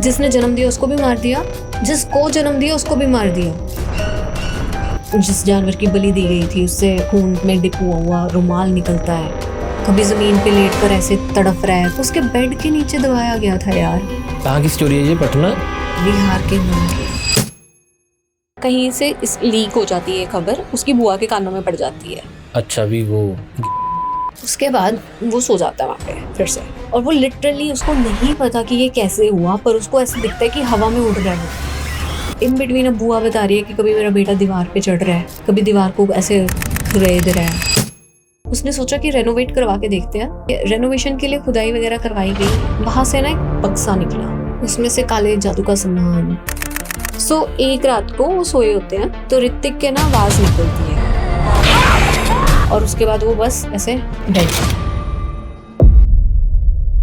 जिसने जन्म दिया उसको भी मार दिया, जिसको जन्म दिया उसको भी मार दिया। जिस जानवर की बलि दी गई थी उससे खून में डिप हुआ रुमाल निकलता है, कभी जमीन पे लेटकर ऐसे तड़फ रहा है तो उसके बेड के नीचे दबाया गया था यार। कहाँ की स्टोरी है ये? पटना, बिहार के नाम कहीं से इस लीक हो जाती है खबर, उसकी बुआ के कानों में पड़ जाती है। अच्छा भी वो उसके बाद वो सो जाता है वहाँ पे फिर से, और वो लिटरली उसको नहीं पता कि ये कैसे हुआ, पर उसको ऐसे दिखता है कि हवा में उड़ रहा है। इन बिटवीन अब बुआ बता रही है कि कभी मेरा बेटा दीवार पे चढ़ रहा है, कभी दीवार को ऐसे रेद रहा है। उसने सोचा कि रेनोवेट करवा के देखते हैं। रेनोवेशन के लिए खुदाई वगैरह करवाई गई, वहां से ना एक बक्सा निकला, उसमें से काले जादू का सामान। सो एक रात को वो सोए होते हैं तो ऋतिक के ना आवाज निकलती है और उसके बाद वो बस ऐसे डेड।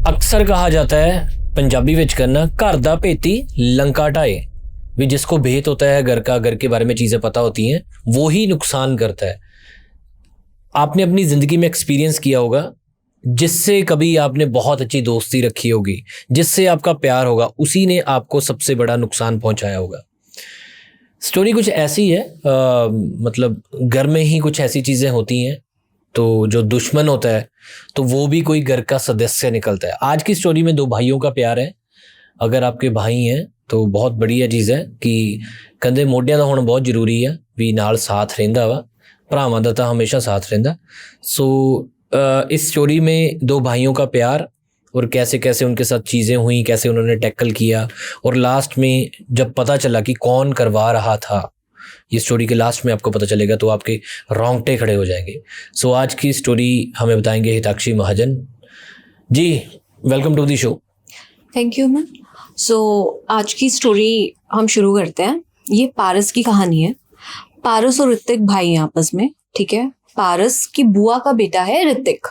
अक्सर कहा जाता है पंजाबी विच करना घर दा भेती लंका ढाए, भी जिसको भेत होता है घर का, घर के बारे में चीजें पता होती हैं, वो ही नुकसान करता है। आपने अपनी जिंदगी में एक्सपीरियंस किया होगा, जिससे कभी आपने बहुत अच्छी दोस्ती रखी होगी, जिससे आपका प्यार होगा, उसी ने आपको सबसे बड़ा नुकसान पहुंचाया होगा। स्टोरी कुछ ऐसी है, मतलब घर में ही कुछ ऐसी चीज़ें होती हैं तो जो दुश्मन होता है तो वो भी कोई घर का सदस्य निकलता है। आज की स्टोरी में दो भाइयों का प्यार है। अगर आपके भाई हैं तो बहुत बढ़िया चीज़ है कि कंधे मोढियां दा होना बहुत ज़रूरी है, भी नाल साथ रहिंदा वा, भरावां दा तां हमेशा साथ रहिंदा। सो इस स्टोरी में दो भाइयों का प्यार और कैसे कैसे उनके साथ चीज़ें हुई, कैसे उन्होंने टैकल किया, और लास्ट में जब पता चला कि कौन करवा रहा था, ये स्टोरी के लास्ट में आपको पता चलेगा तो आपके रोंगटे खड़े हो जाएंगे। सो आज की स्टोरी हमें बताएंगे Hitakshi Mahajan ji. Welcome to the show. Thank you ma'am. So आज की स्टोरी हम शुरू करते हैं। ये पारस की कहानी है। पारस और ऋतिक भाई हैं आपस में, ठीक है। पारस की बुआ का बेटा है ऋतिक,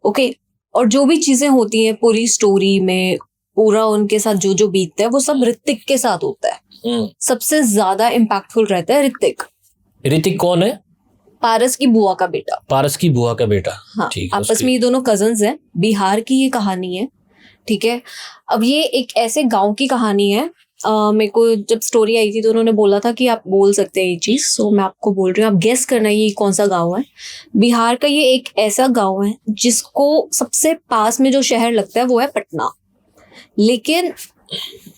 ओके। और जो भी चीजें होती हैं पूरी स्टोरी में, पूरा उनके साथ जो जो बीतता है वो सब ऋतिक के साथ होता है। सबसे ज्यादा इम्पैक्टफुल रहता है ऋतिक। ऋतिक कौन है? पारस की बुआ का बेटा। पारस की बुआ का बेटा। हाँ, ठीक, आपस में ये दोनों कजन्स हैं। बिहार की ये कहानी है, ठीक है। अब ये एक ऐसे गांव की कहानी है। मेरे को जब स्टोरी आई थी तो उन्होंने बोला था कि आप बोल सकते हैं ये चीज, सो मैं आपको बोल रही हूँ, आप गेस करना ये कौन सा गांव है। बिहार का ये एक ऐसा गांव है जिसको सबसे पास में जो शहर लगता है वो है पटना, लेकिन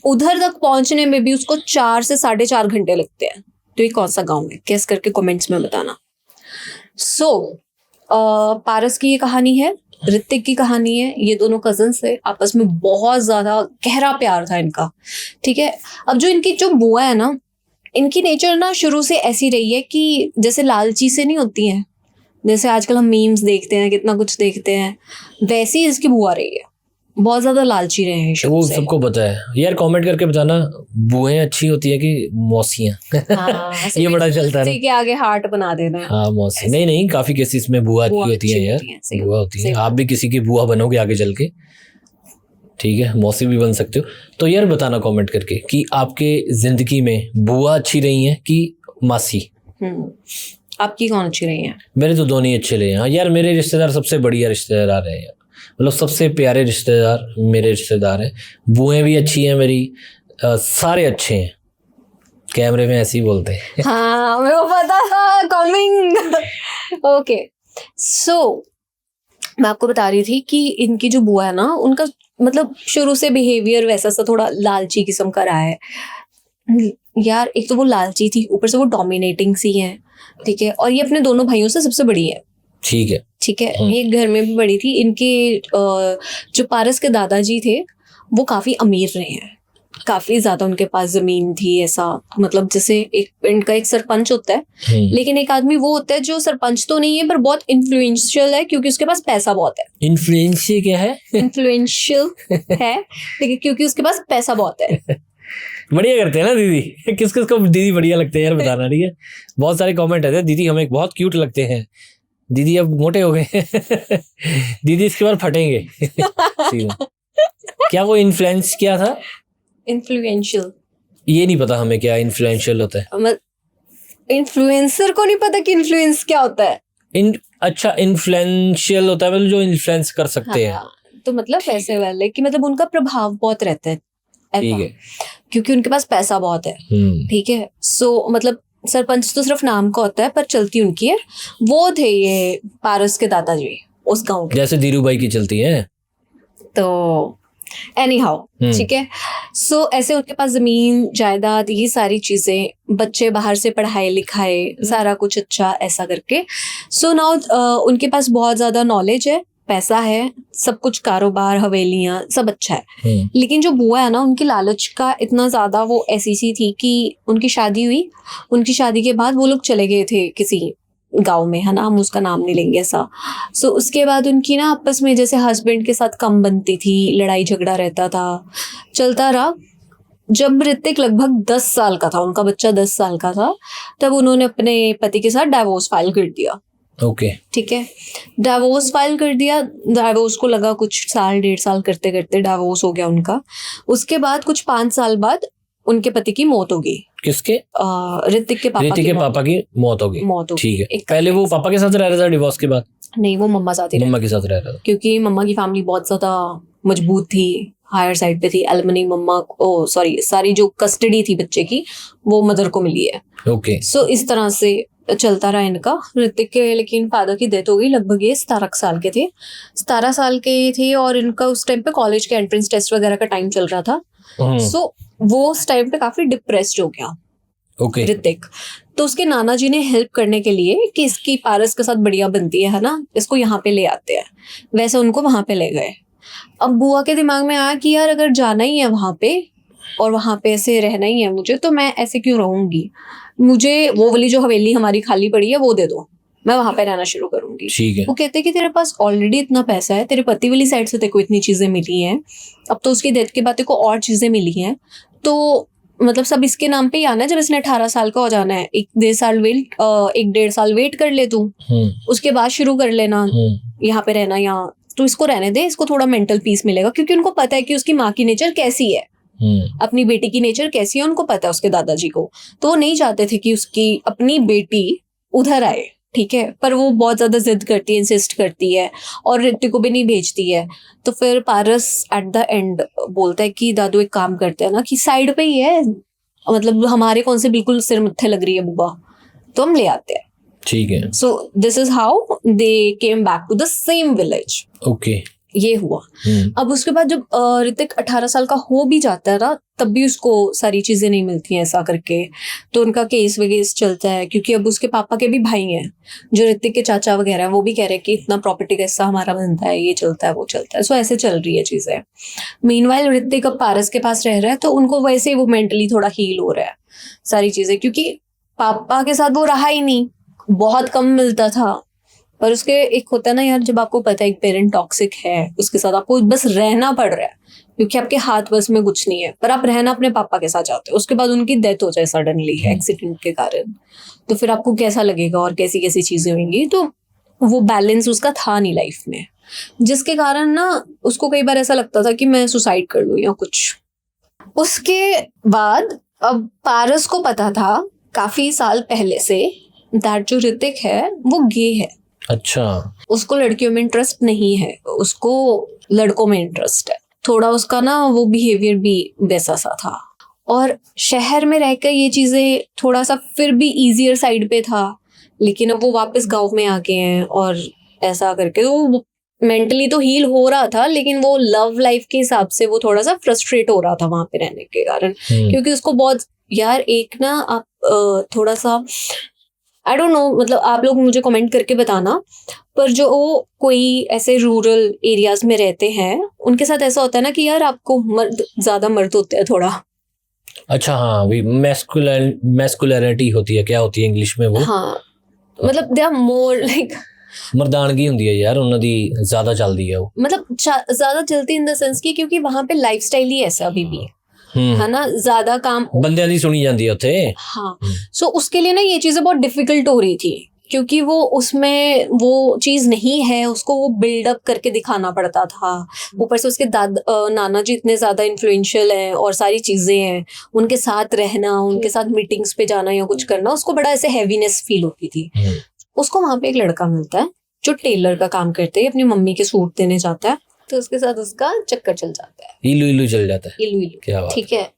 उधर तक पहुंचने में भी उसको 4 से 4.5 घंटे लगते हैं। तो ये कौन सा गांव है, गेस करके कमेंट्स में बताना। पारस की ये कहानी है, ऋतिक की कहानी है। ये दोनों कजन्स थे, आपस में बहुत ज्यादा गहरा प्यार था इनका, ठीक है। अब जो इनकी जो बुआ है ना, इनकी नेचर ना शुरू से ऐसी रही है कि जैसे लालची से नहीं होती है, जैसे आजकल हम मीम्स देखते हैं, कितना कुछ देखते हैं, वैसी इसकी बुआ रही है। बहुत ज्यादा लालची रहे हैं शुरू वो से। सबको पता है यार, कमेंट करके बताना बुएं अच्छी होती है कि मौसियां। ये बड़ा चलता है ना के आगे हार्ट बना देना है। हाँ मौसी, नहीं नहीं, काफी केसेस में बुआ अच्छी होती है यार, बुआ होती है। आप भी किसी की बुआ बनोगे आगे चल के, ठीक है, मौसी भी बन सकते हो। तो यार बताना कमेंट करके कि आपके जिंदगी में बुआ अच्छी रही है कि मासी। आपकी कौन अच्छी रही है? मेरे तो दोनों ही अच्छे रहे हैं यार। मेरे रिश्तेदार सबसे बढ़िया रिश्तेदार है यार, मतलब सबसे प्यारे रिश्तेदार मेरे रिश्तेदार हैं। बुएं भी अच्छी हैं मेरी, सारे अच्छे हैं। कैमरे में ऐसे ही बोलते हैं। हाँ, मेरे को पता था कमिंग। ओके, सो मैं आपको बता रही थी कि इनकी जो बुआ है ना, उनका मतलब शुरू से बिहेवियर वैसा सा थोड़ा लालची किस्म का रहा है यार। एक तो वो लालची थी, ऊपर से वो डोमिनेटिंग सी है, ठीक है। और ये अपने दोनों भाइयों से सबसे बड़ी है, ठीक है, ठीक है। ये घर में भी बड़ी थी। इनके जो पारस के दादाजी थे वो काफी अमीर रहे हैं, काफी ज्यादा उनके पास जमीन थी। ऐसा मतलब जैसे एक इनका एक सरपंच होता है, लेकिन एक आदमी वो होता है जो सरपंच तो नहीं है पर बहुत इन्फ्लुएंशियल है, क्योंकि उसके पास पैसा बहुत है। इन्फ्लुएंशियल क्या है? इन्फ्लुएंशियल है, लेकिन क्योंकि उसके पास पैसा बहुत है। बढ़िया करते हैं ना दीदी। किस किस को दीदी बढ़िया लगते हैं यार, बताना, ठीक है। बहुत सारे कमेंट आते हैं, दीदी हमें बहुत क्यूट लगते हैं, दीदी अब मोटे हो गए। दीदी इसके बाद फटेंगे। क्या वो इन्फ्लुएंस क्या था? इन्फ्लुएंशियल, ये नहीं पता हमें क्या इन्फ्लुएंशियल होता है। इन्फ्लुएंसर को नहीं पता कि इन्फ्लुएंस क्या होता है। अच्छा, इन्फ्लुएंशियल होता है मतलब जो इन्फ्लुएंस कर सकते हैं। तो मतलब ऐसे वाले कि मतलब उनका प्रभाव बहुत रहता है ठीक है। क्योंकि उनके पास पैसा बहुत है, ठीक है। सो मतलब सरपंच तो सिर्फ नाम का होता है पर चलती उनकी है। वो थे ये पारस के दादाजी उस गांव के, जैसे धीरू भाई की चलती है। तो एनी हाउ, ठीक है। सो ऐसे उनके पास जमीन जायदाद ये सारी चीजें, बच्चे बाहर से पढ़ाए लिखाए, सारा कुछ अच्छा ऐसा करके। सो नाउ उनके पास बहुत ज्यादा नॉलेज है, पैसा है, सब कुछ, कारोबार, हवेलियां, सब अच्छा है। लेकिन जो बुआ है ना, उनकी लालच का इतना ज्यादा वो ऐसी सी थी कि उनकी शादी हुई, उनकी शादी के बाद वो लोग चले गए थे किसी गांव में, है ना, हम उसका नाम नहीं लेंगे ऐसा। सो उसके बाद उनकी ना आपस में जैसे हस्बैंड के साथ कम बनती थी, लड़ाई झगड़ा रहता था, चलता रहा। जब ऋतिक लगभग 10 साल का था, उनका बच्चा 10 साल का था, तब उन्होंने अपने पति के साथ डाइवोर्स फाइल कर दिया। ओके, ठीक है, डाइवोर्स फाइल कर दिया। डाइवोर्स को लगा कुछ साल 1.5 साल करते करते डाइवोर्स हो गया उनका। उसके बाद कुछ 5 साल बाद उनके पति की मौत हो गई। किसके? ऋतिक के पापा ऋतिक के पापा की मौत हो गई। ठीक है। पहले वो पापा के साथ रह रहा था डिवोर्स के बाद? नहीं, वो मम्मा साथ ही, मम्मा के साथ रह रहा था, क्योंकि मम्मा की फैमिली बहुत ज्यादा मजबूत थी, हायर साइड पे थी। एलमनी मम्मा, सॉरी, सारी जो कस्टडी थी बच्चे की वो मदर को मिली है। ओके। सो इस तरह से चलता रहा इनका। ऋतिक के लेकिन फादर की डेथ हो गई, लगभग ये 17 साल के थे। 17 साल के थे और इनका उस टाइम पे कॉलेज के एंट्रेंस टेस्ट वगैरह का टाइम चल रहा था। सो वो उस टाइम पे काफी डिप्रेस्ड हो गया ऋतिक। तो उसके नाना जी ने हेल्प करने के लिए कि इसकी पारस के साथ बढ़िया बनती है ना, इसको यहाँ पे ले आते हैं, वैसे उनको वहां पे ले गए। अब बुआ के दिमाग में आया कि यार अगर जाना ही है वहां पे और वहां पे ऐसे रहना ही है मुझे, तो मैं ऐसे क्यों रहूंगी, मुझे वो वाली जो हवेली हमारी खाली पड़ी है वो दे दो, मैं वहां पे रहना शुरू करूंगी। ठीक है। वो कहते कि तेरे पास ऑलरेडी इतना पैसा है, तेरे पति वाली साइड से तेरे को इतनी चीजें मिली हैं, अब तो उसकी डेथ के बाद तेरे को और चीजें मिली हैं, तो मतलब सब इसके नाम पे ही आना है। जब इसने 18 साल का हो जाना है, 1.5 साल वेट कर ले तू, उसके बाद शुरू कर लेना यहाँ पे रहना, यहाँ तो इसको रहने दे, इसको थोड़ा मेंटल पीस मिलेगा। क्योंकि उनको पता है कि उसकी माँ की नेचर कैसी है, अपनी बेटी की नेचर कैसी है उनको पता है, उसके दादाजी को। तो वो नहीं चाहते थे कि उसकी अपनी बेटी उधर आए, ठीक है। पर वो बहुत ज्यादा जिद करती है, इंसिस्ट करती है और ऋतिक को भी नहीं भेजती है। तो फिर पारस एट द एंड बोलता है कि दादू एक काम करते हैं ना, कि साइड पे ही है, मतलब हमारे कौन से बिल्कुल सिर मत्थे लग रही है बुआ, तो हम ले आते हैं। ठीक है। So this is how they came back to the same village. Okay, ये हुआ। अब उसके बाद जब ऋतिक 18 साल का हो भी जाता है ना, तब भी उसको सारी चीजें नहीं मिलती हैं ऐसा करके। तो उनका केस वगैरह चलता है, क्योंकि अब उसके पापा के भी भाई हैं जो ऋतिक के चाचा वगैरह, वो भी कह रहे हैं कि इतना प्रॉपर्टी का हिस्सा हमारा बनता है, ये चलता है वो चलता है। सो ऐसे चल रही है चीजें। मीनवाइल ऋतिक अब पारस के पास रह रहा है, तो उनको वैसे ही वो मेंटली थोड़ा हील हो रहा है सारी चीजें, क्योंकि पापा के साथ वो रहा ही नहीं, बहुत कम मिलता था। पर उसके एक होता है ना यार, जब आपको पता है एक पेरेंट टॉक्सिक है, उसके साथ आपको बस रहना पड़ रहा है क्योंकि आपके हाथ बस में कुछ नहीं है, पर आप रहना अपने पापा के साथ चाहते हो। उसके बाद उनकी डेथ हो जाए सडनली एक्सीडेंट के कारण, तो फिर आपको कैसा लगेगा और कैसी कैसी चीजें होंगी। तो वो बैलेंस उसका था नहीं लाइफ में, जिसके कारण ना उसको कई बार ऐसा लगता था कि मैं सुसाइड कर लूं या कुछ। उसके बाद अब पारस को पता था काफी साल पहले से दैट जो ऋतिक है वो गे है। अच्छा। उसको लड़कियों में इंटरेस्ट नहीं है, उसको लड़कों में इंटरेस्ट है थोड़ा। उसका ना वो बिहेवियर भी वैसा सा था, और शहर में रहकर ये चीजें थोड़ा सा फिर भी इजियर साइड पे था। लेकिन अब वो वापस गांव में आ गए हैं और ऐसा करके वो मेंटली तो हील हो रहा था, लेकिन वो लव लाइफ के हिसाब से वो थोड़ा सा फ्रस्ट्रेट हो रहा था वहां पे रहने के कारण। क्योंकि उसको बहुत यार, एक ना आप थोड़ा सा आई डोंट नो, मतलब आप लोग मुझे कमेंट करके बताना, पर जो कोई ऐसे रूरल एरियाज में रहते हैं उनके साथ ऐसा होता है ना कि यार आपको ज्यादा मर्द होते हैं थोड़ा। अच्छा, हाँ, भी मैस्कुलिनिटी होती है, क्या होती है इंग्लिश में वो? हाँ, मतलब दे आर मोर लाइक मर्दानगी ਹੁੰਦੀ है यार, ਉਹਨਾਂ ਦੀ ज्यादा चलती है वो, मतलब ज्यादा चलती इन द सेंस की क्योंकि वहां पे लाइफस्टाइल ही ऐसा अभी भी है ना, ज्यादा काम बंदियां दी सुनी जाती है उत्थे। हाँ, सो उसके लिए ना ये चीजें बहुत डिफिकल्ट हो रही थी, क्योंकि वो उसमें वो चीज नहीं है, उसको वो बिल्डअप करके दिखाना पड़ता था। ऊपर से उसके नाना जी इतने ज्यादा इन्फ्लुएंशियल हैं और सारी चीजें हैं, उनके साथ रहना, उनके साथ मीटिंग्स पे जाना या कुछ करना, उसको बड़ा ऐसे हैवीनेस फील होती थी। उसको वहां पे एक लड़का मिलता है जो टेलर का काम करते है, अपनी मम्मी के सूट देने जाता है। तो उसके साथ उसका चक्कर चल जाता है, इलू इलू चल जाता है। इलू इलू। क्या बात। ठीक है,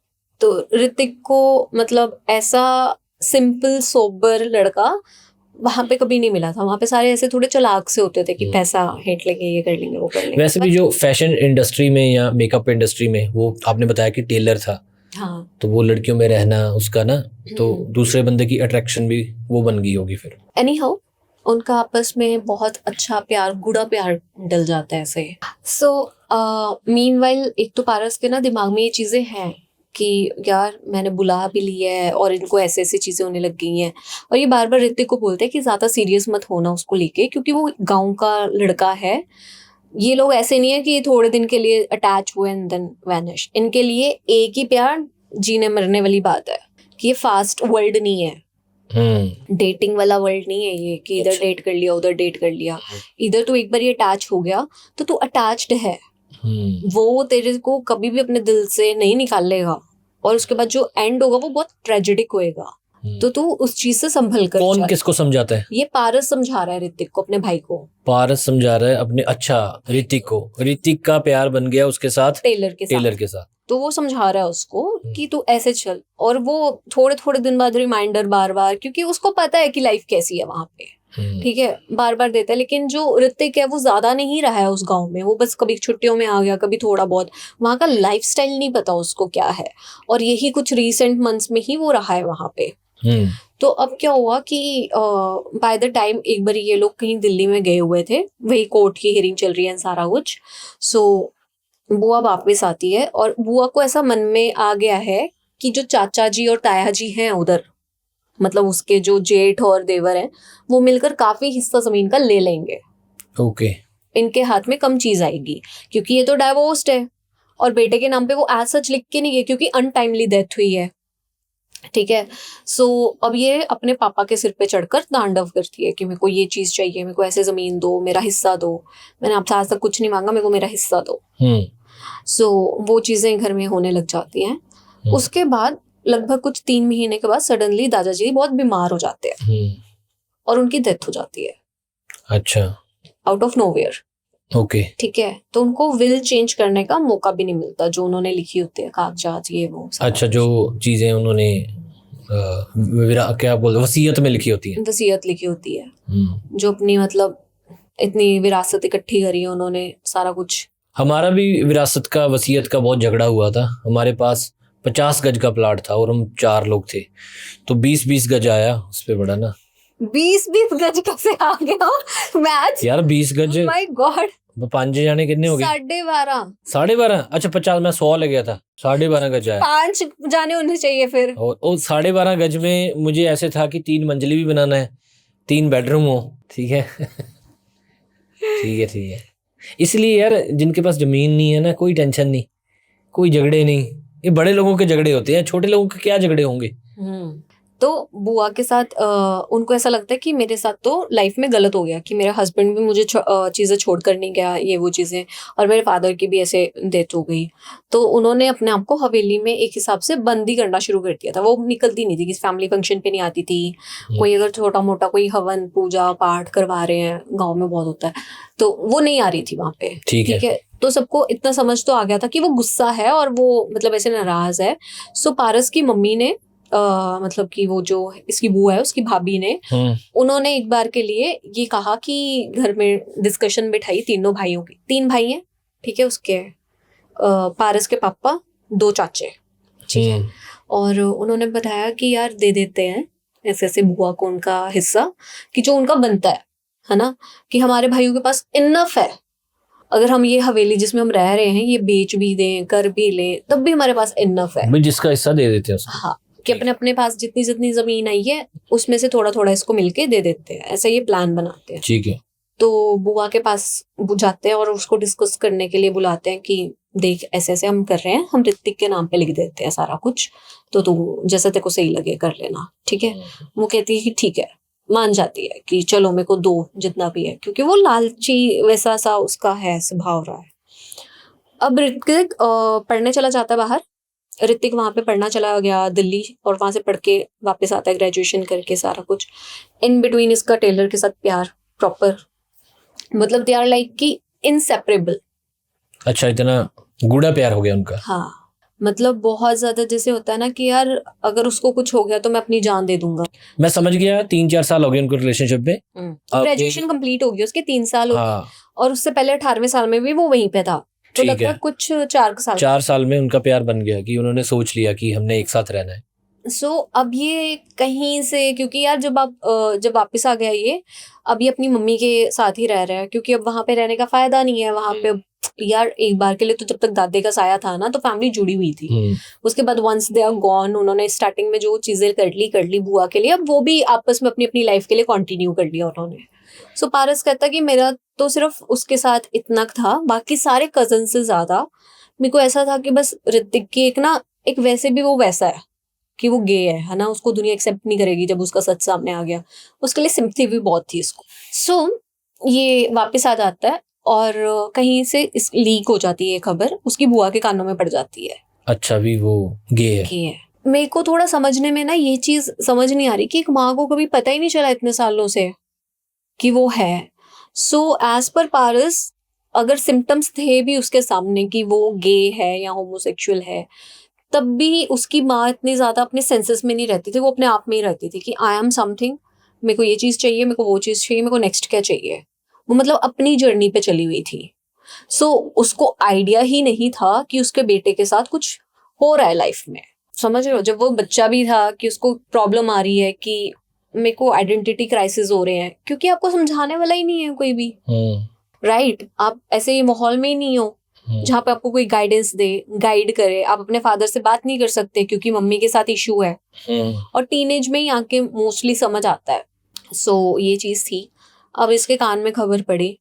तो ऋतिक को मतलब ऐसा सिंपल सोबर लड़का वहां पे कभी नहीं मिला था। वहां पे सारे ऐसे थोड़े चालाक से होते थे कि पैसा हेट लेंगे, ये कर लेंगे, वो कर लेंगे। वैसे भी जो फैशन इंडस्ट्री में या मेकअप इंडस्ट्री में, वो आपने बताया कि टेलर था, हाँ, तो वो लड़कियों में रहना उसका ना, तो दूसरे बंदे की अट्रैक्शन भी वो बन गई होगी फिर। एनी हाउ उनका आपस में बहुत अच्छा प्यार, गुड़ा प्यार डल जाता है ऐसे। सो मीनवाइल एक तो पारस के ना दिमाग में ये चीजें हैं कि यार मैंने बुला भी लिया है और इनको ऐसे ऐसी चीजें होने लग गई हैं, और ये बार बार ऋतिक को बोलते हैं कि ज्यादा सीरियस मत होना उसको लेके, क्योंकि वो गांव का लड़का है। ये लोग ऐसे नहीं है कि ये थोड़े दिन के लिए अटैच हुए एंड देन वैनिश। इनके लिए एक ही प्यार जीने मरने वाली बात है, कि ये फास्ट वर्ल्ड नहीं है, डेटिंग वाला वर्ल्ड नहीं है ये कि इधर डेट कर लिया उधर डेट कर लिया। इधर तो एक बार ये अटैच हो गया तो तू अटैच्ड है, वो तेरे को कभी भी अपने दिल से नहीं निकाल लेगा, और उसके बाद जो एंड होगा वो बहुत ट्रेजेडिक होएगा। तो तू उस चीज से संभल कर कौन चल। किसको समझाता है? ये पारस समझा रहा है ऋतिक को, अपने भाई को। पारस समझा रहा है अपने, अच्छा, ऋतिक को। ऋतिक का प्यार बन गया उसके साथ, टेलर के साथ। तो वो समझा रहा है उसको कि तू ऐसे चल, और वो थोड़े थोड़े दिन बाद रिमाइंडर बार बार, क्योंकि उसको पता है कि लाइफ कैसी है वहां पे, ठीक है, बार बार देता है। लेकिन जो ऋतिक है वो ज्यादा नहीं रहा है उस गांव में, वो बस कभी छुट्टियों में आ गया, कभी थोड़ा बहुत, वहां का लाइफस्टाइल नहीं पता उसको क्या है, और यही कुछ रीसेंट मंथ्स में ही वो रहा है वहां पे। तो अब क्या हुआ कि बाय द टाइम एक बार ये लोग कहीं दिल्ली में गए हुए थे, वही कोर्ट की हियरिंग चल रही है सारा कुछ। सो बुआ वापस आती है, और बुआ को ऐसा मन में आ गया है कि जो चाचा जी और ताया जी हैं उधर, मतलब उसके जो जेठ और देवर हैं, वो मिलकर काफी हिस्सा जमीन का ले लेंगे। ओके। इनके हाथ में कम चीज आएगी, क्योंकि ये तो डाइवोर्स्ड है, और बेटे के नाम पे वो एज सच लिख के नहीं गए, क्योंकि अनटाइमली डेथ हुई है। ठीक है, सो अब ये अपने पापा के सिर पे चढ़कर तांडव करती है कि मेरे को ये चीज चाहिए, मेरे को ऐसे जमीन दो, मेरा हिस्सा दो, मैंने आपसे आज तक कुछ नहीं मांगा, मेरे को मेरा हिस्सा दो। सो वो चीजें घर में होने लग जाती हैं। उसके बाद लगभग कुछ 3 महीने के बाद सडनली दादाजी बहुत बीमार हो जाते हैं, और उनकी डेथ हो जाती है। अच्छा। Out of nowhere. ओके। ठीक है, तो उनको विल चेंज करने का मौका भी नहीं मिलता, जो उन्होंने लिखी होती है कागजात ये वो। अच्छा, जो चीजें उन्होंने क्या बोलते, वसीयत में लिखी होती है। वसीयत लिखी होती है, जो अपनी मतलब इतनी विरासत इकट्ठी करी है उन्होंने, सारा कुछ। हमारा भी विरासत का, वसीयत का बहुत झगड़ा हुआ था। हमारे पास 50 गज का प्लाट था और हम 4 लोग थे, तो 20-20 गज आया उस पे बड़ा ना। 20-20 गज कैसे आ गया मैच यार? 20 गज, माय गॉड, 5 जाने कितने हो गए? 12.5। 12.5? अच्छा 50, मैं 100 ले गया था। 12.5 गज आया। 5 जाने होने चाहिए फिर। और 12.5 गज में मुझे ऐसे था कि 3 मंजिली भी बनाना है, 3 बेडरूम हो। ठीक है ठीक है। इसलिए यार, जिनके पास जमीन नहीं है ना, कोई टेंशन नहीं, कोई झगड़े नहीं। ये बड़े लोगों के झगड़े होते हैं, छोटे लोगों के क्या झगड़े होंगे। तो बुआ के साथ उनको ऐसा लगता है कि मेरे साथ तो लाइफ में गलत हो गया, कि मेरा हस्बैंड भी मुझे चीज़ें छोड़ कर नहीं गया, ये वो चीज़ें, और मेरे फादर की भी ऐसे डेथ हो गई। तो उन्होंने अपने आप को हवेली में एक हिसाब से बंदी करना शुरू कर दिया था। वो निकलती नहीं थी, किसी फैमिली फंक्शन पे नहीं आती थी। कोई अगर छोटा मोटा कोई हवन पूजा पाठ करवा रहे हैं, गाँव में बहुत होता है, तो वो नहीं आ रही थी वहाँ पे। ठीक है, तो सबको इतना समझ तो आ गया था कि वो गुस्सा है और वो मतलब ऐसे नाराज है। सो पारस की मम्मी ने मतलब कि वो जो इसकी बुआ है उसकी भाभी ने, उन्होंने एक बार के लिए ये कहा कि घर में डिस्कशन बिठाई तीनों भाइयों की। 3 भाई हैं, ठीक है, उसके पारस के पापा, 2 चाचे, ठीक है, और उन्होंने बताया कि यार दे देते हैं ऐसे ऐसे बुआ को उनका हिस्सा, कि जो उनका बनता है ना, कि हमारे भाइयों के पास इनफ है, अगर हम ये हवेली जिसमें हम रह रहे हैं ये बेच भी दें, कर भी लें, तब भी हमारे पास इनफ है, जिसका हिस्सा दे देते हैं। हाँ, कि अपने अपने पास जितनी जितनी जमीन आई है उसमें से थोड़ा थोड़ा इसको मिलके दे देते हैं, ऐसा ये प्लान बनाते हैं। ठीक है। तो बुआ के पास जाते हैं और उसको डिस्कस करने के लिए बुलाते हैं कि देख ऐसे ऐसे हम कर रहे हैं, हम ऋतिक के नाम पे लिख देते हैं सारा कुछ, तो तू जैसा तेरे को सही लगे कर लेना। ठीक है, वो कहती है कि ठीक है, मान जाती है कि चलो मेरे को दो जितना भी है, क्योंकि वो लालची वैसा सा उसका है, स्वभाव रहा है। अब ऋतिक पढ़ने चला जाता है बाहर। ऋतिक वहां पे पढ़ना चला गया दिल्ली, और वहां से पढ़ के वापस आता है ग्रेजुएशन करके सारा कुछ। इन बिटवीन इसका टेलर के साथ प्यार प्रॉपर, मतलब दे आर लाइक कि इनसेपरेबल, अच्छा, इतना गूढ़ा प्यार हो गया उनका। हाँ, मतलब बहुत ज्यादा, जैसे होता है ना कि यार अगर उसको कुछ हो गया तो मैं अपनी जान दे दूंगा। मैं समझ गया, 3-4 साल हो गए उनको रिलेशनशिप में। अब ग्रेजुएशन कंप्लीट हो गई उसके 3 साल हो गए, हाँ और उससे पहले 18वें साल में भी वो वहीं पे था, तो ठीक लगभग है, कुछ 4 साल। 4 साल में उनका प्यार बन गया कि उन्होंने सोच लिया कि हमने एक साथ रहना है। अब ये कहीं से, क्योंकि यार जब वापस आ गया ये, अब ये अपनी मम्मी के साथ ही रह रहा है, क्योंकि अब वहां पे रहने का फायदा नहीं है वहां पे। यार एक बार के लिए तो जब तक दादे का साया था ना तो फैमिली जुड़ी हुई थी। उसके बाद वंस दे आर गॉन, उन्होंने स्टार्टिंग में जो चीजें कर ली बुआ के लिए, अब वो भी आपस में अपनी अपनी लाइफ के लिए कंटिन्यू कर लिया उन्होंने। सो पारस कहता कि मेरा तो सिर्फ उसके साथ इतना था, बाकी सारे कजन से ज्यादा मेरे को ऐसा था कि बस ऋतिक की एक वैसे भी वो वैसा है कि वो गे है ना, उसको दुनिया एक्सेप्ट नहीं करेगी जब उसका सच सामने आ गया। उसके लिए सिंपैथी भी बहुत थी इसको। ये वापस आ जाता है और कहीं से इस लीक हो जाती है खबर, उसकी बुआ के कानों में पड़ जाती है। अच्छा, भी वो गे है। मेरे को थोड़ा समझने में ना ये चीज समझ नहीं आ रही कि एक माँ को कभी पता ही नहीं चला इतने सालों से कि वो है। एज पर पारस, अगर सिम्टम्स थे भी उसके सामने कि वो गे है या होमोसेक्सुअल है, तब भी उसकी माँ इतनी ज्यादा अपने सेंसेस में नहीं रहती थी, वो अपने आप में ही रहती थी कि आई एम समथिंग, मेरे को ये चीज चाहिए, मेरे को वो चीज चाहिए, मेरे को नेक्स्ट क्या चाहिए। वो मतलब अपनी जर्नी पे चली हुई थी। उसको आइडिया ही नहीं था कि उसके बेटे के साथ कुछ हो रहा है लाइफ में। समझ रहे हो, जब वो बच्चा भी था कि उसको प्रॉब्लम आ रही है कि मेरे को आइडेंटिटी क्राइसिस हो रहे हैं, क्योंकि आपको समझाने वाला ही नहीं है कोई भी। राइट, आप ऐसे ही माहौल में ही नहीं हो जहाँ पे आपको कोई गाइडेंस दे, गाइड करे। आप अपने फादर से बात नहीं कर सकते क्योंकि मम्मी के साथ इशू है, और टीनेज में ही आके मोस्टली समझ आता है। ये चीज थी। अब इसके कान में खबर पड़ी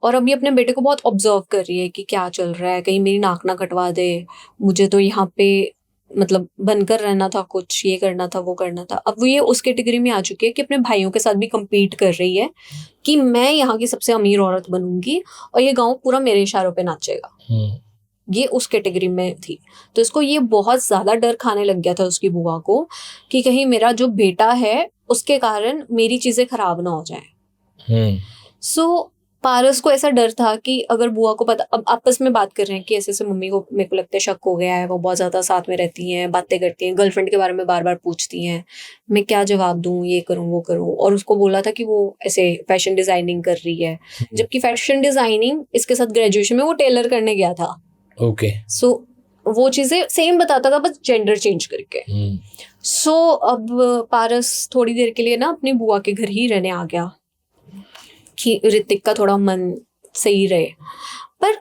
और अभी अपने बेटे को बहुत ऑब्जर्व कर रही है कि क्या चल रहा है, कहीं मेरी नाक ना कटवा दे, मुझे तो यहाँ पे मतलब बनकर रहना था, कुछ ये करना था, वो करना था। अब वो ये उस कैटेगरी में आ चुकी है कि अपने भाइयों के साथ भी compete कर रही है कि मैं यहाँ की सबसे अमीर औरत बनूंगी और ये गांव पूरा मेरे इशारों पे नाचेगा। ये उस कैटेगरी में थी, तो इसको ये बहुत ज्यादा डर खाने लग गया था उसकी बुआ को कि कहीं मेरा जो बेटा है उसके कारण मेरी चीजें खराब ना हो जाए। पारस को ऐसा डर था कि अगर बुआ को पता, अब आपस में बात कर रहे हैं कि ऐसे ऐसे मम्मी को मेरे को लगता है शक हो गया है, वो बहुत ज्यादा साथ में रहती हैं, बातें करती हैं, गर्लफ्रेंड के बारे में बार बार पूछती हैं, मैं क्या जवाब दूं, ये करूं वो करूं। और उसको बोला था कि वो ऐसे फैशन डिजाइनिंग कर रही है, जबकि फैशन डिजाइनिंग इसके साथ ग्रेजुएशन में वो टेलर करने गया था। ओके, वो चीजें सेम बताता था बस जेंडर चेंज करके। अब पारस थोड़ी देर के लिए ना अपनी बुआ के घर ही रहने आ गया कि ऋतिक का थोड़ा मन सही रहे। पर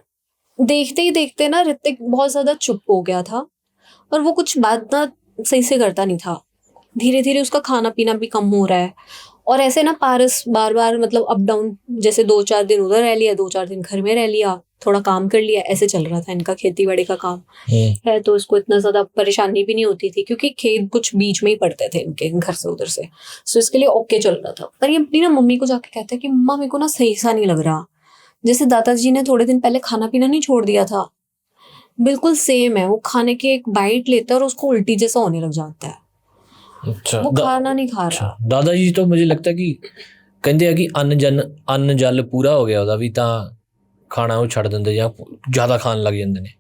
देखते ही देखते ना ऋतिक बहुत ज्यादा चुप हो गया था और वो कुछ बात ना सही से करता नहीं था। धीरे धीरे उसका खाना पीना भी कम हो रहा है, और ऐसे ना पारस बार बार मतलब अप डाउन, जैसे 2-4 दिन उधर रह लिया, 2-4 दिन घर में रह लिया, थोड़ा काम कर लिया, ऐसे चल रहा था इनका। खेती बाड़ी का काम है तो इसको इतना ज्यादा परेशानी भी नहीं होती थी क्योंकि खेत कुछ बीच में ही पड़ते थे इनके घर से उधर से। इसके लिए ओके चल रहा था। पर ये अपनी ना मम्मी को जाके कहता है कि मम्मा मेरे को ना सही सा नहीं लग रहा, जैसे दादाजी ने थोड़े दिन पहले खाना पीना नहीं छोड़ दिया था, बिल्कुल सेम है। वो खाने की एक बाइट लेता है और उसको उल्टी जैसा होने लग जाता है। अच्छा, वो खाना नहीं खा रहा। दादाजी तो मुझे लगता कि कहते हैं कि अन्न जल पूरा हो गया भी ता खाना वो छड़ देंगे या ज्यादा खान लग जाते हैं।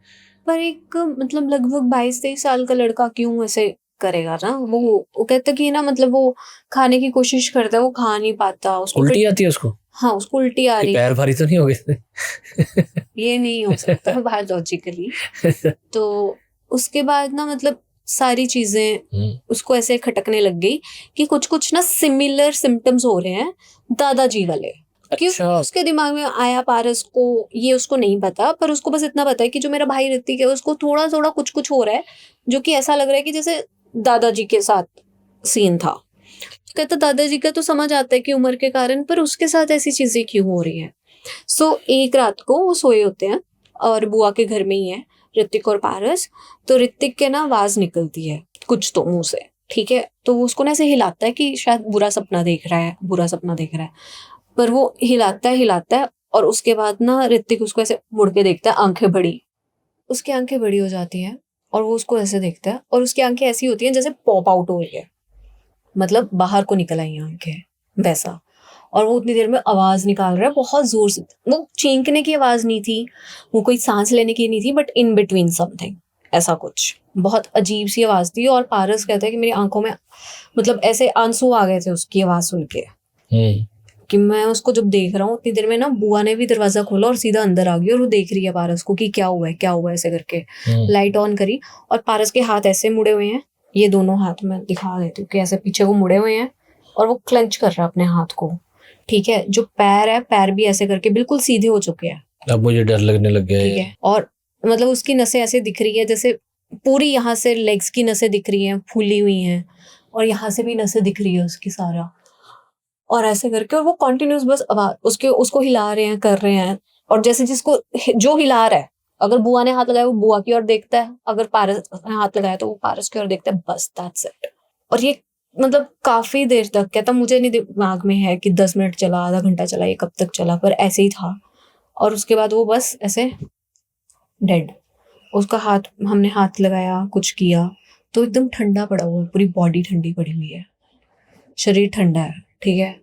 पर एक मतलब लगभग 22-23 साल का लड़का क्यों ऐसे करेगा ना। वो कहता कि ना मतलब वो खाने की कोशिश करता है, वो खा नहीं पाता, उसको उल्टी आती है उसको। हाँ, उसको उल्टी आ रही है। पैर भारी तो नहीं हो गए? ये नहीं हो सकता बायोलॉजिकली। तो उसके बाद ना मतलब सारी चीजें उसको ऐसे खटकने लग गई कि कुछ कुछ ना सिमिलर सिम्टम्स हो रहे हैं दादाजी वाले। अच्छा। उसके दिमाग में आया पारस को, ये उसको नहीं पता, पर उसको बस इतना पता है कि जो मेरा भाई ऋतिक है उसको थोड़ा थोड़ा कुछ कुछ हो रहा है जो कि ऐसा लग रहा है कि जैसे दादाजी के साथ सीन था। कहता दादाजी का तो समझ आता है कि उम्र के कारण, पर उसके साथ ऐसी चीजें क्यों हो रही हैं। एक रात को वो सोए होते हैं और बुआ के घर में ही है ऋतिक और पारस। तो ऋतिक के ना आवाज निकलती है कुछ तो मुंह से, ठीक है। तो वो उसको ना ऐसे हिलाता है कि शायद बुरा सपना देख रहा है, पर वो हिलाता है और उसके बाद ना ऋतिक उसको ऐसे मुड़ के देखता है, आंखें बड़ी, उसकी आंखें बड़ी हो जाती हैं और वो उसको ऐसे देखता है और उसकी आंखें ऐसी होती हैं जैसे पॉप आउट हो रही है, मतलब बाहर को निकल आई आंखें वैसा। और वो उतनी देर में आवाज निकाल रहा है बहुत जोर से। वो चींकने की आवाज नहीं थी, वो कोई सांस लेने की नहीं थी, बट इन बिटवीन समथिंग, ऐसा कुछ बहुत अजीब सी आवाज थी। और पारस कहता है कि मेरी आंखों में मतलब ऐसे आंसू आ गए थे उसकी आवाज सुन के, कि मैं उसको जब देख रहा हूँ उतनी देर में ना बुआ ने भी दरवाजा खोला और सीधा अंदर आ गई, और वो देख रही है पारस को कि क्या हुआ है क्या हुआ है, ऐसे करके लाइट ऑन करी और पारस के हाथ ऐसे मुड़े हुए हैं, ये दोनों हाथ मैं दिखा देती हूँ कि ऐसे पीछे को मुड़े हुए हैं और वो क्लेंच कर रहा है अपने हाथ को, ठीक है। जो पैर है, पैर भी ऐसे करके बिल्कुल सीधे हो चुके हैं। अब मुझे डर लगने लग गया ठीक है, और मतलब उसकी नसें ऐसे दिख रही है जैसे पूरी यहाँ से लेग्स की नसें दिख रही हैं, फूली हुई हैं, और यहाँ से भी नसें दिख रही है उसकी सारा, और ऐसे करके। और वो कंटिन्यूस बस उसको हिला रहे हैं, कर रहे हैं, और जैसे जिसको जो हिला रहा है, अगर बुआ ने हाथ लगाया वो बुआ की ओर देखता है, अगर पारस ने हाथ लगाया तो वो पारस की ओर देखता है, बस दैट्स इट। और ये मतलब काफी देर तक, कहता मुझे नहीं दिमाग में है कि 10 मिनट चला, आधा घंटा चला, ये कब तक चला, पर ऐसे ही था। और उसके बाद वो बस ऐसे डेड। उसका हाथ, हमने हाथ लगाया, कुछ किया तो एकदम ठंडा पड़ा हुआ, पूरी बॉडी ठंडी पड़ी हुई है, शरीर ठंडा है, ठीक है।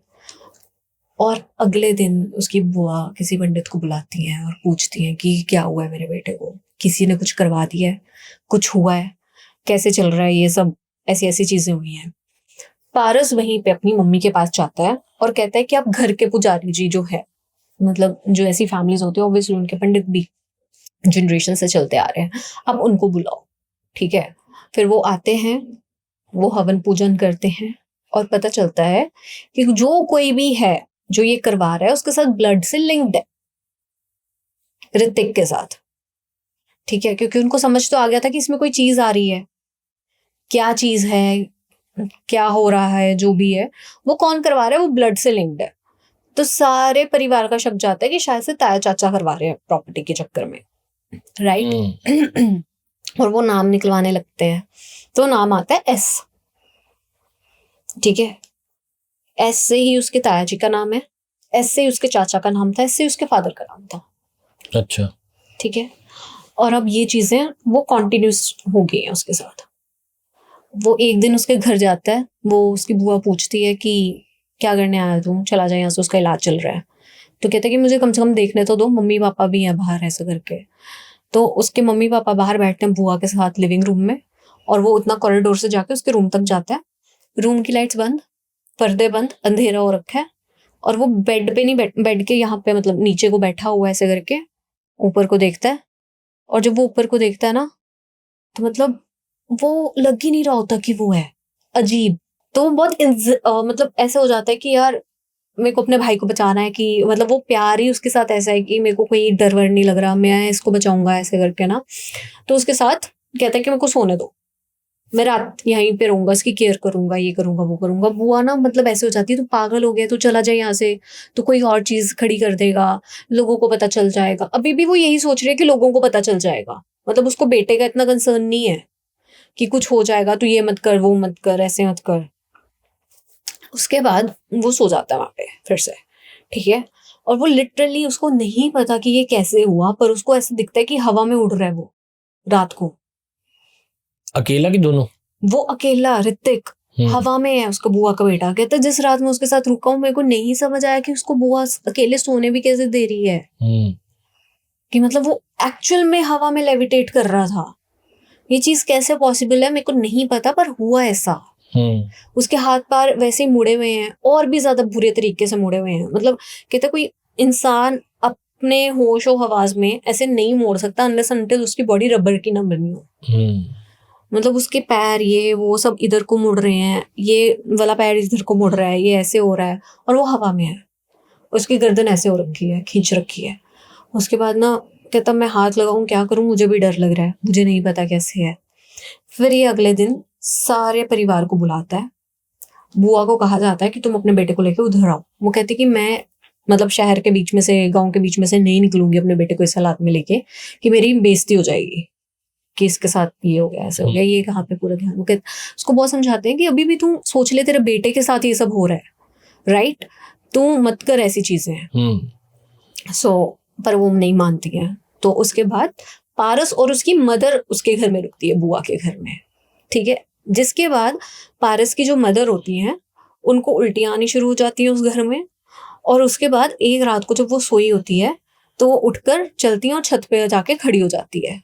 और अगले दिन उसकी बुआ किसी पंडित को बुलाती हैं और पूछती हैं कि क्या हुआ है मेरे बेटे को, किसी ने कुछ करवा दिया है, कुछ हुआ है, कैसे चल रहा है ये सब, ऐसी ऐसी चीजें हुई हैं। पारस वहीं पे अपनी मम्मी के पास जाता है और कहता है कि आप घर के पुजारी जी जो है, मतलब जो ऐसी फैमिलीज होती है ऑब्वियसली उनके पंडित भी जनरेशन से चलते आ रहे हैं, आप उनको बुलाओ, ठीक है। फिर वो आते हैं, वो हवन पूजन करते हैं, और पता चलता है कि जो कोई भी है जो ये करवा रहा है उसके साथ ब्लड से लिंक्ड है, ऋतिक के साथ, ठीक है। क्योंकि उनको समझ तो आ गया था कि इसमें कोई चीज आ रही है, क्या चीज है, क्या हो रहा है, जो भी है वो कौन करवा रहा है, वो ब्लड से लिंक्ड है। तो सारे परिवार का शक जाता है कि शायद से ताया चाचा करवा रहे हैं प्रॉपर्टी के चक्कर में, राइट। और वो नाम निकलवाने लगते हैं, तो नाम आता है एस, ठीक है। एस से ही उसके ताया जी का नाम है, एस से ही उसके चाचा का नाम था, एस से उसके फादर का नाम था, अच्छा, ठीक है। और अब ये चीजें वो कॉन्टिन्यूस हो गई हैं उसके साथ। वो एक दिन उसके घर जाता है, वो उसकी बुआ पूछती है कि क्या करने आया तू, चला जाए यहाँ से, उसका इलाज चल रहा है। तो कहते हैं कि मुझे कम से कम देखने तो दो, मम्मी पापा भी हैं बाहर, ऐसे करके। तो उसके मम्मी पापा बाहर बैठते हैं बुआ के साथ लिविंग रूम में, और वो उतना कॉरिडोर से जाके उसके रूम तक जाता है। रूम की लाइट्स बंद, पर्दे बंद, अंधेरा हो रखा है, और वो बेड पे नहीं, बेड के यहाँ पे मतलब नीचे को बैठा हुआ है, ऐसे करके ऊपर को देखता है। और जब वो ऊपर को देखता है ना, तो मतलब वो लग ही नहीं रहा होता कि वो है, अजीब। तो वो बहुत मतलब ऐसे हो जाता है कि यार मेरे को अपने भाई को बचाना है, कि मतलब वो प्यार ही उसके साथ ऐसा है कि मेरे को कोई डर वर नहीं लग रहा, मैं इसको बचाऊंगा, ऐसे करके ना। तो उसके साथ कहता है कि मेरे को सोने दो, मैं रात यहीं पे रहूंगा, इसकी केयर करूंगा, ये करूंगा, वो करूंगा। बुआ ना मतलब ऐसे हो जाती है, तू पागल हो गया, तू चला जाए यहाँ से, तो कोई और चीज खड़ी कर देगा, लोगों को पता चल जाएगा। अभी भी वो यही सोच रही है कि लोगों को पता चल जाएगा, मतलब उसको बेटे का इतना कंसर्न नहीं है कि कुछ हो जाएगा, तू ये मत कर, वो मत कर, ऐसे मत कर। उसके बाद वो सो जाता है वहां पे फिर से, ठीक है। और वो लिटरली उसको नहीं पता कि ये कैसे हुआ, पर उसको ऐसे दिखता है कि हवा में उड़ रहा है वो रात को। अकेला कि दोनों? वो अकेला, ऋतिक हवा में है, उसका बुआ का बेटा। कहता है जिस रात में उसके साथ रुका हूं, मेरे को नहीं समझ आया कि उसको बुआ अकेले सोने भी कैसे दे रही है, कि मतलब वो एक्चुअल में हवा में लेविटेट कर रहा था। ये चीज कैसे पॉसिबल है मेरे को नहीं पता, पर हुआ ऐसा। उसके हाथ पैर वैसे ही मुड़े हुए हैं, और भी ज्यादा बुरे तरीके से मुड़े हुए हैं। मतलब कहते कोई इंसान अपने होश और हवास में ऐसे नहीं मोड़ सकता अनलेस अनटिल उसकी बॉडी रबर की ना बनी हो। मतलब उसके पैर ये वो सब इधर को मुड़ रहे हैं, ये वाला पैर इधर को मुड़ रहा है, ये ऐसे हो रहा है, और वो हवा में है, उसकी गर्दन ऐसे हो रखी है, खींच रखी है। उसके बाद ना कहता मैं हाथ लगाऊं, क्या करूं, मुझे भी डर लग रहा है, मुझे नहीं पता कैसे है। फिर ये अगले दिन सारे परिवार को बुलाता है। बुआ को कहा जाता है कि तुम अपने बेटे को लेकर उधर आओ। वो कहती कि मैं मतलब शहर के बीच में से, गांव के बीच में से नहीं निकलूंगी अपने बेटे को इस हालात में लेके, कि मेरी बेइज्जती हो जाएगी कि इसके साथ ये हो गया, ऐसे हो गया, ये कहाँ पे पूरा ध्यान। उसको बहुत समझाते हैं कि अभी भी तू सोच ले, तेरे बेटे के साथ ये सब हो रहा है, राइट, तू मत कर ऐसी चीजें। पर वो नहीं मानती है। तो उसके बाद पारस और उसकी मदर उसके घर में रुकती है, बुआ के घर में, ठीक है। जिसके बाद पारस की जो मदर होती हैं उनको उल्टियाँ आनी शुरू हो जाती है उस घर में, और उसके बाद एक रात को जब वो सोई होती है तो वो उठकर चलती है और छत पे जाके खड़ी हो जाती है।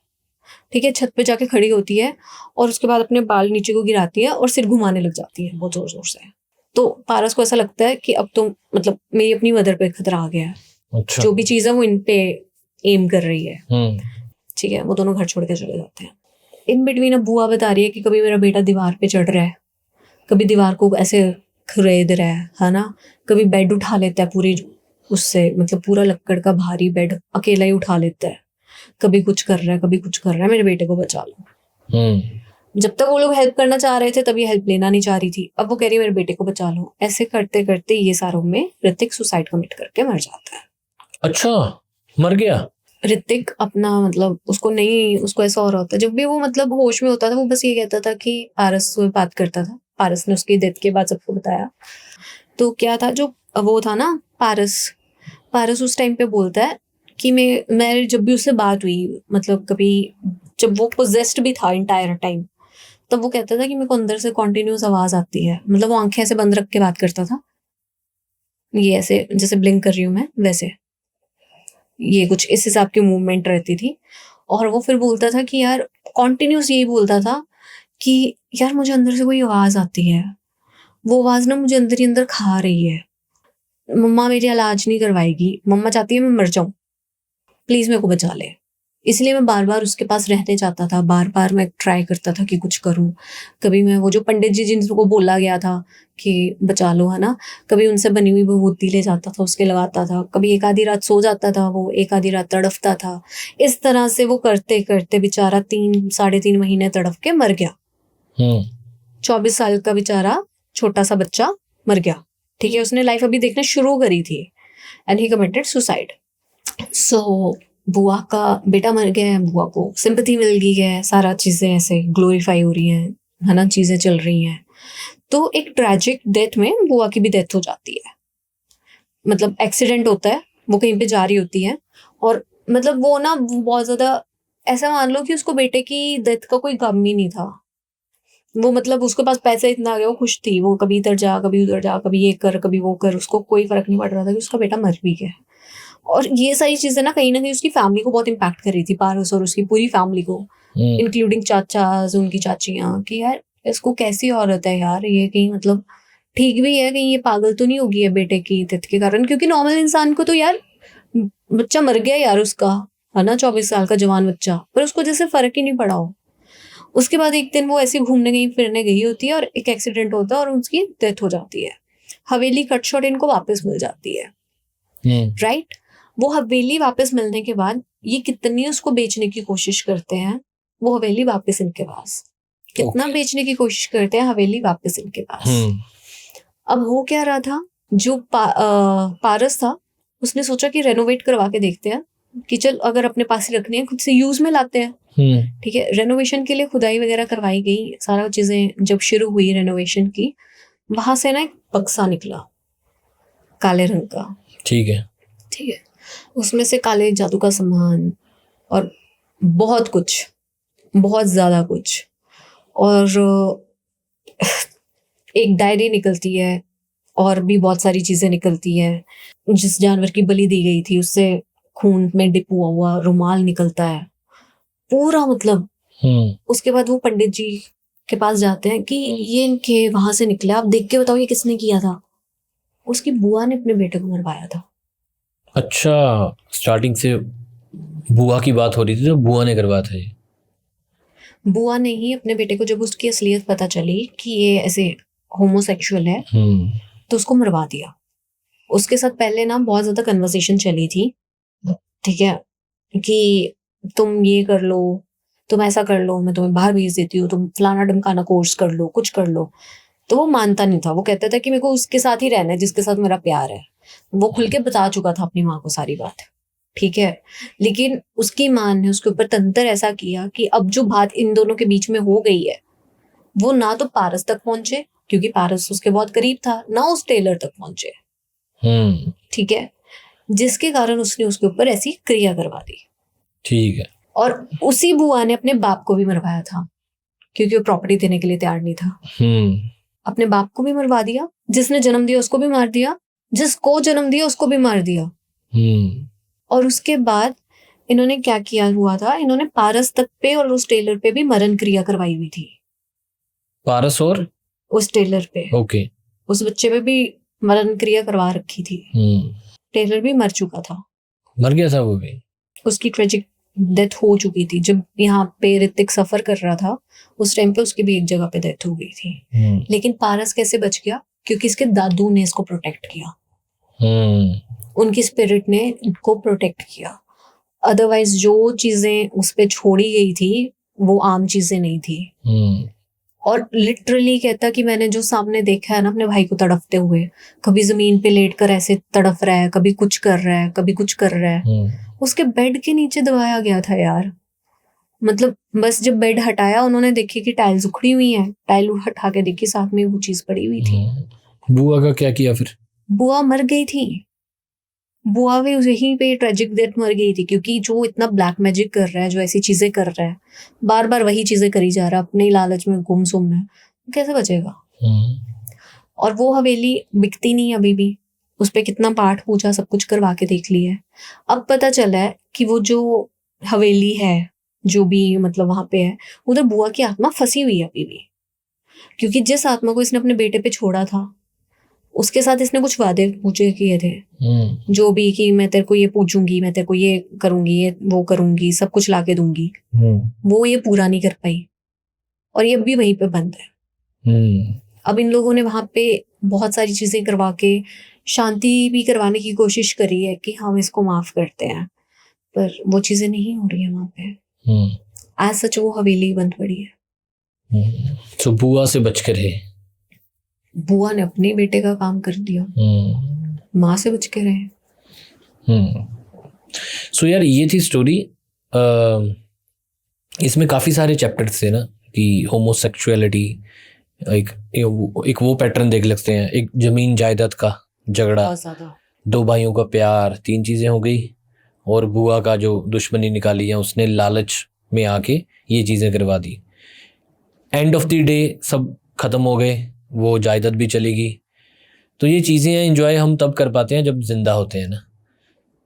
ठीक है, छत पे जाके खड़ी होती है और उसके बाद अपने बाल नीचे को गिराती है और सिर घुमाने लग जाती है बहुत जोर जोर से। तो पारस को ऐसा लगता है कि अब तो मतलब मेरी अपनी मदर पे खतरा आ गया है। अच्छा। जो भी चीज़ है वो इन पे एम कर रही है। ठीक है, वो दोनों घर छोड़ के चले जाते हैं। इन बिटवीन अब बुआ बता रही है कि कभी मेरा बेटा दीवार पे चढ़ रहा है, कभी दीवार को ऐसे खरेद रहा है ना, कभी बेड उठा लेता है पूरी उससे, मतलब पूरा लक्कड़ का भारी बेड अकेला ही उठा लेता है, कभी कुछ कर रहा है कभी कुछ कर रहा है, मेरे बेटे को बचा लो। जब तक वो लोग हेल्प करना चाह रहे थे तभी हेल्प लेना नहीं चाह रही थी, अब वो कह रही है मेरे बेटे को बचा लो। ऐसे करते करते ये सारों में ऋतिक सुसाइड कमिट करके मर जाता है। अच्छा, मर गया ऋतिक अपना मतलब उसको नहीं, उसको ऐसा हो रहा होता है जब भी वो मतलब होश में होता था वो बस ये कहता था कि पारस से बात करता था। पारस ने उसकी डेथ के बाद सबको बताया। तो क्या था, जो वो था ना पारस उस टाइम पे बोलता है कि मैं जब भी उससे बात हुई, मतलब कभी जब वो पोजेस्ड भी था इंटायर टाइम, तब वो कहता था कि मेरे को अंदर से कॉन्टिन्यूस आवाज आती है। मतलब वो आंखें ऐसे बंद रख के बात करता था, ये ऐसे जैसे ब्लिंक कर रही हूँ मैं वैसे, ये कुछ इस हिसाब की मूवमेंट रहती थी। और वो फिर बोलता था कि यार कॉन्टिन्यूस यही बोलता था कि यार मुझे अंदर से कोई आवाज आती है, वो आवाज ना मुझे अंदर ही अंदर खा रही है, मम्मा मेरी इलाज नहीं करवाएगी, मम्मा चाहती है मैं मर जाऊं, प्लीज मेरे को बचा ले। इसलिए मैं बार बार उसके पास रहने जाता था, बार बार मैं ट्राई करता था कि कुछ करूं। कभी मैं वो जो पंडित जी जिनको बोला गया था कि बचा लो है ना, कभी उनसे बनी हुई विभूति ले जाता था, उसके लगाता था। कभी एक आधी रात सो जाता था, वो एक आधी रात तड़फता था। इस तरह से वो करते करते बेचारा 3-3.5 महीने तड़फ के मर गया। 24 साल का बेचारा छोटा सा बच्चा मर गया। ठीक है, उसने लाइफ अभी देखना शुरू करी थी एंड ही कमिटेड सुसाइड। सो बुआ का बेटा मर गया है, बुआ को सिंपैथी मिल गई है, सारा चीजें ऐसे ग्लोरीफाई हो रही हैं है ना, चीजें चल रही हैं। तो एक ट्रैजिक डेथ में बुआ की भी डेथ हो जाती है। मतलब एक्सीडेंट होता है, वो कहीं पे जा रही होती है और मतलब वो ना बहुत ज्यादा ऐसा मान लो कि उसको बेटे की डेथ का कोई गम ही नहीं था। वो मतलब उसके पास पैसे इतना आ गया, वो खुश थी, वो कभी इधर जा कभी उधर जा, कभी ये कर कभी वो कर, उसको कोई फर्क नहीं पड़ रहा था कि उसका बेटा मर भी गया। और ये सारी चीजें ना कहीं उसकी फैमिली को बहुत इम्पैक्ट कर रही थी, पारस और उसकी पूरी फैमिली को, इंक्लूडिंग चाचा, उनकी चाचियां, कि यार इसको कैसी औरत है यार ये, कहीं मतलब ठीक भी है, कहीं ये पागल तो नहीं होगी है बेटे की डेथ के कारण। क्योंकि नॉर्मल इंसान को तो यार बच्चा मर गया यार उसका, है ना, 24 साल का जवान बच्चा, पर उसको जैसे फर्क ही नहीं पड़ा हो। उसके बाद एक दिन वो ऐसे घूमने गई फिरने गई होती है और एक एक्सीडेंट होता है और उसकी डेथ हो जाती है। हवेली कट शॉट इनको वापस मिल जाती है, राइट। वो हवेली वापस मिलने के बाद ये कितनी उसको बेचने की कोशिश करते हैं, वो हवेली वापस इनके पास, कितना बेचने की कोशिश करते हैं, हवेली वापस इनके पास। अब हो क्या रहा था, जो पारस था उसने सोचा कि रेनोवेट करवा के देखते हैं, कि चल अगर अपने पास ही रखनी है खुद से यूज में लाते हैं। ठीक है, रेनोवेशन के लिए खुदाई वगैरह करवाई गई, सारा चीजें जब शुरू हुई रेनोवेशन की, वहां से ना एक बक्सा निकला काले रंग का। ठीक है, उसमें से काले जादू का सामान और बहुत कुछ, बहुत ज्यादा कुछ, और एक डायरी निकलती है और भी बहुत सारी चीजें निकलती है। जिस जानवर की बलि दी गई थी उससे खून में डिप हुआ रुमाल निकलता है पूरा, मतलब। उसके बाद वो पंडित जी के पास जाते हैं कि ये इनके वहां से निकला, आप देख के बताओ ये किसने किया था। उसकी बुआ ने अपने बेटे को मरवाया था। अच्छा, स्टार्टिंग से बुआ की बात हो रही थी, तो बुआ ने करवाया था ये। बुआ ने ही अपने बेटे को, जब उसकी असलियत पता चली कि ये ऐसे होमोसेक्सुअल है, तो उसको मरवा दिया। उसके साथ पहले ना बहुत ज्यादा कन्वर्सेशन चली थी, ठीक है, कि तुम ये कर लो, तुम ऐसा कर लो, मैं तुम्हें बाहर भेज देती हूँ, तुम फलाना ढमकाना कोर्स कर लो, कुछ कर लो। तो वो मानता नहीं था, वो कहता था कि मेरे को उसके साथ ही रहना है जिसके साथ मेरा प्यार है। वो खुल के बता चुका था अपनी माँ को सारी बात, ठीक है। लेकिन उसकी माँ ने उसके ऊपर तंत्र ऐसा किया कि अब जो बात इन दोनों के बीच में हो गई है वो ना तो पारस तक पहुंचे, क्योंकि पारस उसके बहुत करीब था, ना उस टेलर तक पहुंचे, ठीक है, जिसके कारण उसने उसके ऊपर ऐसी क्रिया करवा दी। ठीक है, और उसी बुआ ने अपने बाप को भी मरवाया था, क्योंकि वो प्रॉपर्टी देने के लिए तैयार नहीं था। अपने बाप को भी मरवा दिया, जिसने जन्म दिया उसको भी मार दिया, जिसको जन्म दिया उसको भी मार दिया। और उसके बाद इन्होंने क्या किया हुआ था, इन्होंने पारस तक पे और उस टेलर पे भी मरण क्रिया करवाई हुई थी। पारस और उस टेलर पे, ओके, उस बच्चे पे भी मरण क्रिया करवा रखी थी। टेलर भी मर चुका था, मर गया था वो भी। उसकी ट्रेजिक डेथ हो चुकी थी। जब यहाँ पे ऋतिक सफर कर रहा था उस टाइम पे उसकी भी एक जगह पे डेथ हो गई थी। लेकिन पारस कैसे बच गया? क्योंकि इसके दादू ने इसको प्रोटेक्ट किया, उनकी स्पिरिट ने इनको प्रोटेक्ट किया। अदरवाइज जो चीजें उस पे छोड़ी गई थी वो आम चीजें नहीं थी। और लिटरली कहता कि मैंने जो सामने देखा है ना अपने भाई को तड़पते हुए, कभी जमीन पे लेटकर ऐसे तड़प रहा है, कभी कुछ कर रहा है, कभी कुछ कर रहा है, उसके बेड के नीचे दबाया गया था यार। मतलब बस जब बेड हटाया उन्होंने देखी कि टाइल्स उखड़ी हुई हैं, टाइल हटा के देखी साथ में वो चीज पड़ी हुई थी। बुआ का क्या किया फिर? बुआ मर गई थी, बुआ भी यहीं पे ट्रेजिक डेथ मर गई थी। क्योंकि जो इतना ब्लैक मैजिक कर रहा है, जो ऐसी चीजें कर रहा है, बार बार वही चीजें करी जा रहा है, अपने लालच में गुमसुम है, कैसे बचेगा? और वो हवेली बिकती नहीं अभी भी, उस पे कितना पाठ पूजा सब कुछ करवा के देख लिया है। अब पता चला है कि वो जो हवेली है, जो भी मतलब वहां पे है, उधर बुआ की आत्मा फंसी हुई है अभी भी। क्योंकि जिस आत्मा को इसने अपने बेटे पे छोड़ा था उसके साथ इसने कुछ वादे पूछे किए थे, जो भी कि मैं तेरे को ये पूछूंगी, मैं तेरे को ये करूंगी, ये वो करूंगी, सब कुछ लाके दूंगी, वो ये पूरा नहीं कर पाई और ये अभी वहीं पे बंद है। अब इन लोगों ने वहां पे बहुत सारी चीजें करवा के शांति भी करवाने की कोशिश करी है कि हम इसको माफ करते हैं, पर वो चीजें नहीं हो रही है वहां पे। एज सच वो हवेली बंद पड़ी है। तो बुआ से बच कर रहे, बुआ ने अपने बेटे का काम कर दिया, माँ से बच के रहे। सो यार ये थी स्टोरी। इसमें काफ़ी सारे चैप्टर्स थे ना, कि होमोसेक्सुअलिटी, एक वो पैटर्न देख लगते हैं, एक जमीन जायदाद का झगड़ा, दो भाइयों का प्यार, 3 चीज़ें हो गई, और बुआ का जो दुश्मनी निकाली है उसने लालच में आके ये चीज़ें करवा दी। एंड ऑफ द डे सब खत्म हो गए, वो जायदाद भी चलेगी। तो ये चीज़ें एंजॉय हम तब कर पाते हैं जब जिंदा होते हैं ना।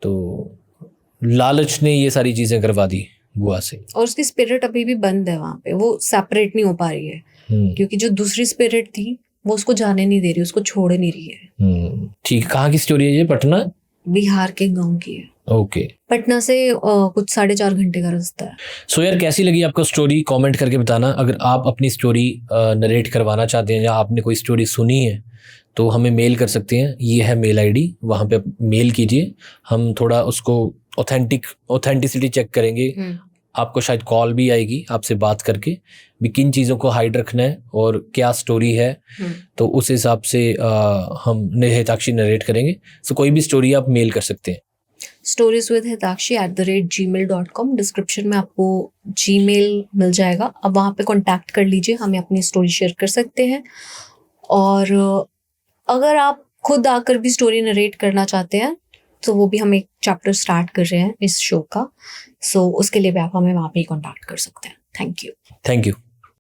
तो लालच ने ये सारी चीज़ें करवा दी बुआ से, और उसकी स्पिरिट अभी भी बंद है वहां पे, वो सेपरेट नहीं हो पा रही है। क्योंकि जो दूसरी स्पिरिट थी वो उसको जाने नहीं दे रही, उसको छोड़ नहीं रही है। ठीक, कहाँ की स्टोरी है ये? पटना, बिहार के गांव की है। ओके। पटना से कुछ 4.5 घंटे का रास्ता है। सो यार कैसी लगी आपको स्टोरी? कमेंट करके बताना। अगर आप अपनी स्टोरी नरेट करवाना चाहते हैं या आपने कोई स्टोरी सुनी है तो हमें मेल कर सकते हैं, ये है मेल आईडी, वहाँ पे मेल कीजिए, हम थोड़ा उसको ऑथेंटिसिटी चेक करेंगे। आपको शायद कॉल भी आएगी आपसे बात करके भी किन चीज़ों को हाइड रखना है और क्या स्टोरी है, तो उस हिसाब से हम हिताक्षी नरेट करेंगे। सो कोई भी स्टोरी आप मेल कर सकते हैं storieswithhitakshi@gmail.com। डिस्क्रिप्शन में आपको जीमेल मिल जाएगा, अब वहाँ पे कांटेक्ट कर लीजिए, हमें अपनी स्टोरी शेयर कर सकते हैं। और अगर आप खुद आकर भी स्टोरी नरेट करना चाहते हैं तो वो भी हम एक चैप्टर स्टार्ट कर रहे हैं इस शो का, सो उसके लिए भी आप हमें वहाँ पे कांटेक्ट कर सकते हैं। Thank you.